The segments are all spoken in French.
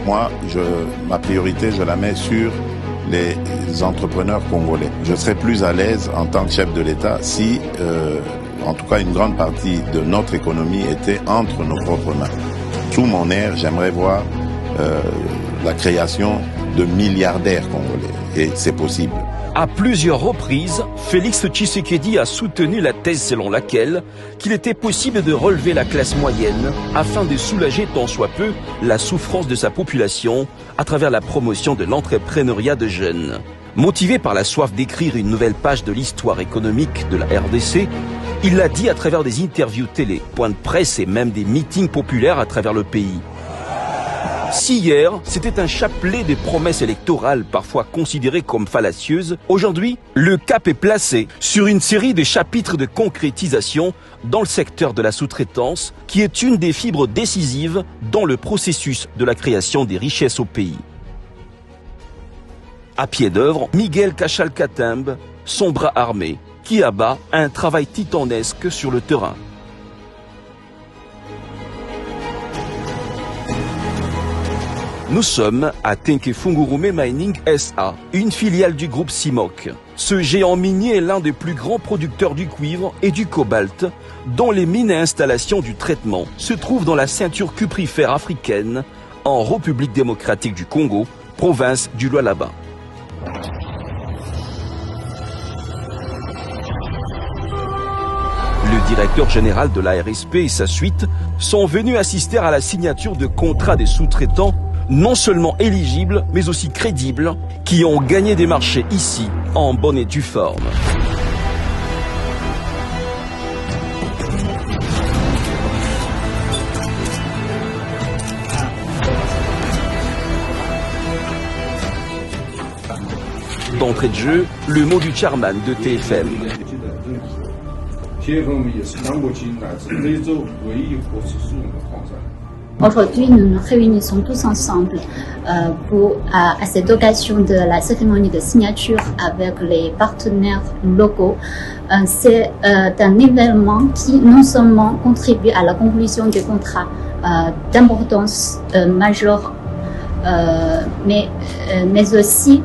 Moi, ma priorité, je la mets sur les entrepreneurs congolais. Je serais plus à l'aise en tant que chef de l'État si, en tout cas, une grande partie de notre économie était entre nos propres mains. Sous mon air, j'aimerais voir la création de milliardaires congolais. Et c'est possible. À plusieurs reprises, Félix Tshisekedi a soutenu la thèse selon laquelle qu'il était possible de relever la classe moyenne afin de soulager tant soit peu la souffrance de sa population à travers la promotion de l'entrepreneuriat de jeunes. Motivé par la soif d'écrire une nouvelle page de l'histoire économique de la RDC, il l'a dit à travers des interviews télé, points de presse et même des meetings populaires à travers le pays. Si hier, c'était un chapelet de promesses électorales parfois considérées comme fallacieuses, aujourd'hui, le cap est placé sur une série de chapitres de concrétisation dans le secteur de la sous-traitance, qui est une des fibres décisives dans le processus de la création des richesses au pays. À pied d'œuvre, Miguel Kachal-Katembe, son bras armé, qui abat un travail titanesque sur le terrain. Nous sommes à Tenkefungurume Mining SA, une filiale du groupe CIMOC. Ce géant minier est l'un des plus grands producteurs du cuivre et du cobalt, dont les mines et installations du traitement se trouvent dans la ceinture cuprifère africaine, en République démocratique du Congo, province du Lualaba. Le directeur général de la RSP et sa suite sont venus assister à la signature de contrats des sous-traitants non seulement éligibles, mais aussi crédibles, qui ont gagné des marchés ici, en bonne et due forme. D'entrée de jeu, le mot du chairman de TFM. Aujourd'hui, nous nous réunissons tous ensemble à cette occasion de la cérémonie de signature avec les partenaires locaux. C'est un événement qui non seulement contribue à la conclusion des contrats d'importance majeure, mais aussi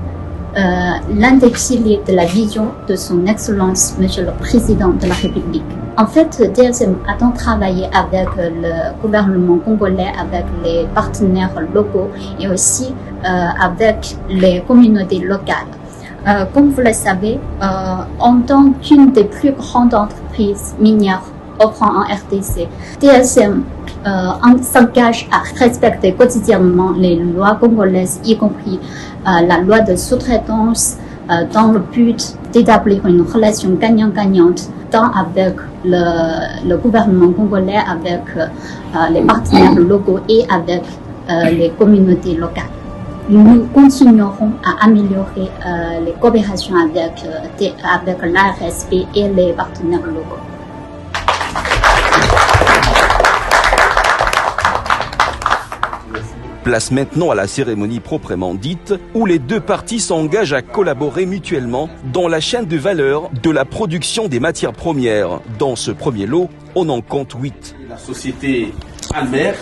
l'un des piliers de la vision de son Excellence, Monsieur le Président de la République. En fait, DSM a tant travaillé avec le gouvernement congolais, avec les partenaires locaux et aussi avec les communautés locales. Comme vous le savez, en tant qu'une des plus grandes entreprises minières opérant en RDC, DSM s'engage à respecter quotidiennement les lois congolaises, y compris la loi de sous-traitance, dans le but d'établir une relation gagnant-gagnante tant avec le gouvernement congolais, avec les partenaires locaux et avec les communautés locales. Nous continuerons à améliorer les coopérations avec l'ARSP et les partenaires locaux. Place maintenant à la cérémonie proprement dite, où les deux parties s'engagent à collaborer mutuellement dans la chaîne de valeur de la production des matières premières. Dans ce premier lot, on en compte 8. La société Almer,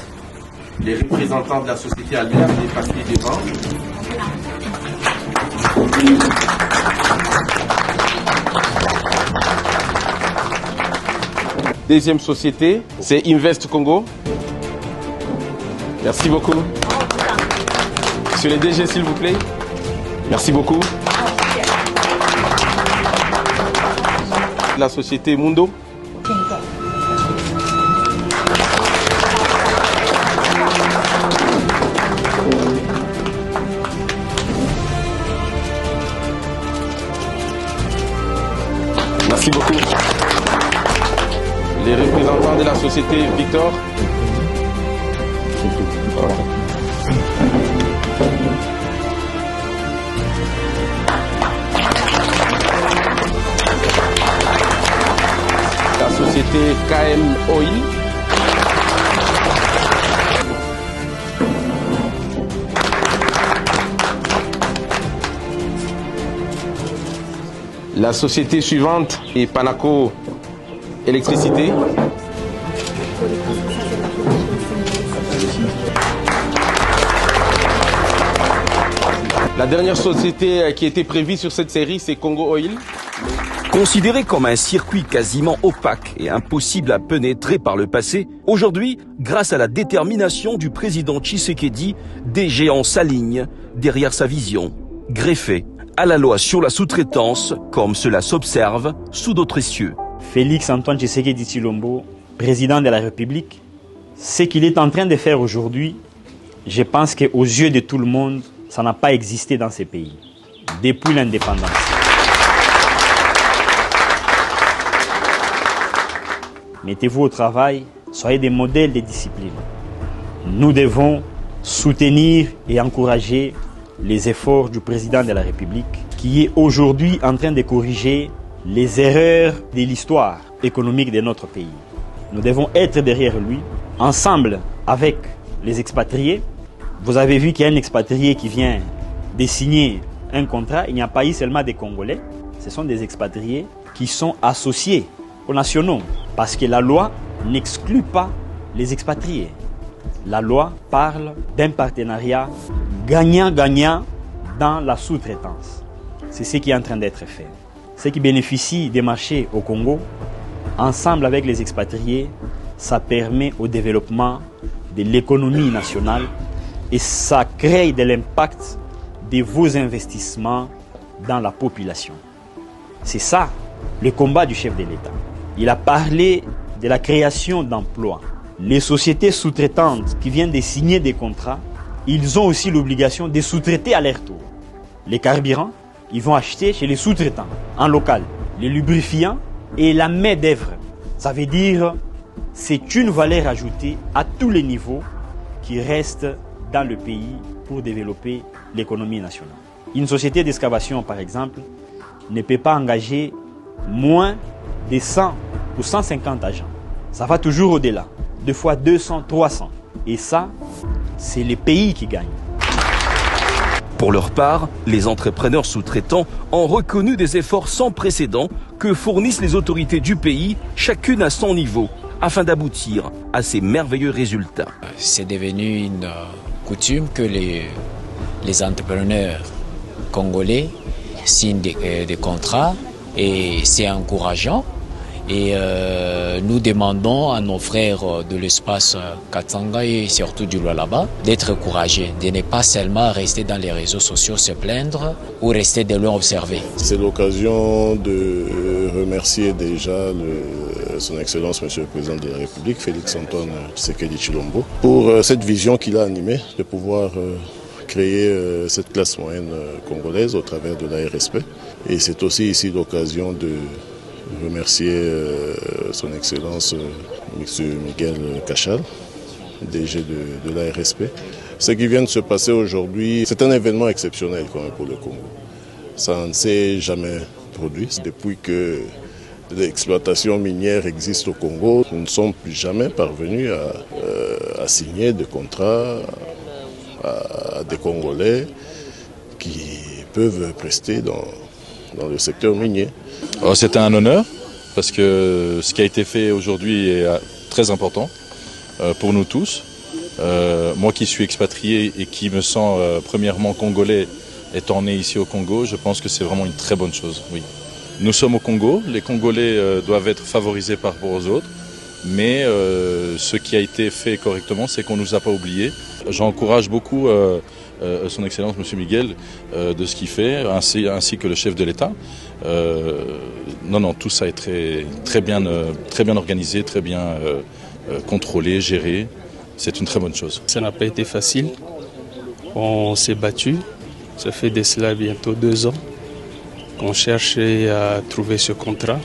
les représentants de la société Almer, les papiers devant. Deuxième société, c'est Invest Congo. Merci beaucoup. Monsieur les DG, s'il vous plaît. Merci beaucoup. La société Mundo. Merci beaucoup. Les représentants de la société Victor. La société KM Oil. La société suivante est Panaco Électricité. La dernière société qui était prévue sur cette série, c'est Congo Oil. Considéré comme un circuit quasiment opaque et impossible à pénétrer par le passé, aujourd'hui, grâce à la détermination du président Tshisekedi, des géants s'alignent derrière sa vision, greffée à la loi sur la sous-traitance, comme cela s'observe sous d'autres cieux. Félix Antoine Tshisekedi Tshilombo, président de la République, ce qu'il est en train de faire aujourd'hui, je pense qu'aux yeux de tout le monde, ça n'a pas existé dans ces pays, depuis l'indépendance. Mettez-vous au travail, soyez des modèles de discipline. Nous devons soutenir et encourager les efforts du président de la République qui est aujourd'hui en train de corriger les erreurs de l'histoire économique de notre pays. Nous devons être derrière lui, ensemble avec les expatriés. Vous avez vu qu'il y a un expatrié qui vient de signer un contrat. Il n'y a pas eu seulement des Congolais, ce sont des expatriés qui sont associés aux nationaux. Parce que la loi n'exclut pas les expatriés. La loi parle d'un partenariat gagnant-gagnant dans la sous-traitance. C'est ce qui est en train d'être fait. Ceux qui bénéficient des marchés au Congo, ensemble avec les expatriés, ça permet au développement de l'économie nationale et ça crée de l'impact de vos investissements dans la population. C'est ça le combat du chef de l'État. Il a parlé de la création d'emplois. Les sociétés sous-traitantes qui viennent de signer des contrats, ils ont aussi l'obligation de sous-traiter à leur tour. Les carburants, ils vont acheter chez les sous-traitants en local. Les lubrifiants et la main-d'œuvre. Ça veut dire c'est une valeur ajoutée à tous les niveaux qui reste dans le pays pour développer l'économie nationale. Une société d'excavation, par exemple, ne peut pas engager moins de 100 ou 150 agents. Ça va toujours au-delà. 2 fois 200, 300. Et ça, c'est les pays qui gagnent. Pour leur part, les entrepreneurs sous-traitants ont reconnu des efforts sans précédent que fournissent les autorités du pays, chacune à son niveau, afin d'aboutir à ces merveilleux résultats. C'est devenu une coutume que les entrepreneurs congolais signent des contrats et c'est encourageant. Et nous demandons à nos frères de l'espace Katanga et surtout du Lualaba d'être courageux, de ne pas seulement rester dans les réseaux sociaux se plaindre ou rester de loin observer. C'est l'occasion de remercier déjà son Excellence Monsieur le Président de la République, Félix Antoine Tshisekedi Tshilombo, pour cette vision qu'il a animée de pouvoir créer cette classe moyenne congolaise au travers de la RSP. Et c'est aussi ici l'occasion de remercier son Excellence M. Miguel Cachal, DG de la RSP. Ce qui vient de se passer aujourd'hui, c'est un événement exceptionnel quand même pour le Congo. Ça ne s'est jamais produit. Depuis que l'exploitation minière existe au Congo, nous ne sommes plus jamais parvenus à signer des contrats à des Congolais qui peuvent prester dans le secteur minier. C'était un honneur parce que ce qui a été fait aujourd'hui est très important pour nous tous. Moi qui suis expatrié et qui me sens premièrement congolais étant né ici au Congo, je pense que c'est vraiment une très bonne chose. Oui. Nous sommes au Congo, les Congolais doivent être favorisés par rapport aux autres, mais ce qui a été fait correctement, c'est qu'on ne nous a pas oubliés. J'encourage beaucoup son Excellence M. Miguel de ce qu'il fait, ainsi que le chef de l'État. Non, tout ça est très bien organisé, très bien contrôlé, géré. C'est une très bonne chose. Ça n'a pas été facile. On s'est battu. Ça fait de cela bientôt 2 ans qu'on cherchait à trouver ce contrat.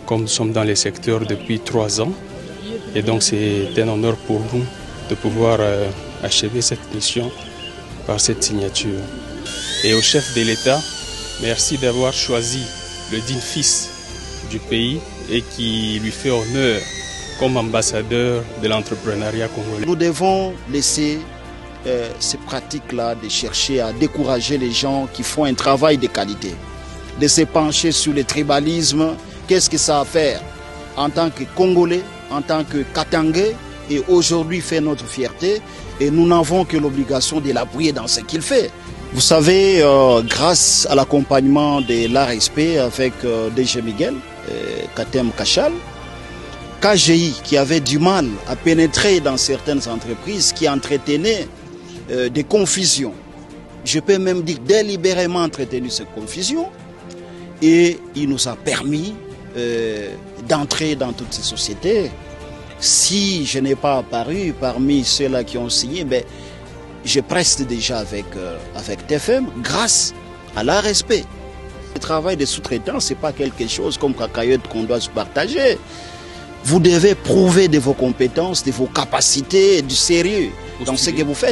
Comme nous sommes dans les secteurs depuis 3 ans. Et donc c'est un honneur pour nous de pouvoir achever cette mission par cette signature. Et au chef de l'État, merci d'avoir choisi le digne fils du pays et qui lui fait honneur comme ambassadeur de l'entrepreneuriat congolais. Nous devons laisser ces pratiques-là de chercher à décourager les gens qui font un travail de qualité, de se pencher sur le tribalisme. Qu'est-ce que ça a à faire en tant que Congolais, en tant que Katangais, et aujourd'hui fait notre fierté, et nous n'avons que l'obligation de l'appuyer dans ce qu'il fait. Vous savez, grâce à l'accompagnement de l'ARSP avec DG Miguel, Katem Kachal, KGI qui avait du mal à pénétrer dans certaines entreprises qui entretenaient des confusions. Je peux même dire délibérément entretenu ces confusions, et il nous a permis d'entrer dans toutes ces sociétés. Si je n'ai pas apparu parmi ceux-là qui ont signé, ben, je preste déjà avec TFM grâce à l'ARSP. Le travail de sous-traitant, ce n'est pas quelque chose comme cacahuète qu'on doit se partager. Vous devez prouver de vos compétences, de vos capacités, du sérieux dans ce que vous faites.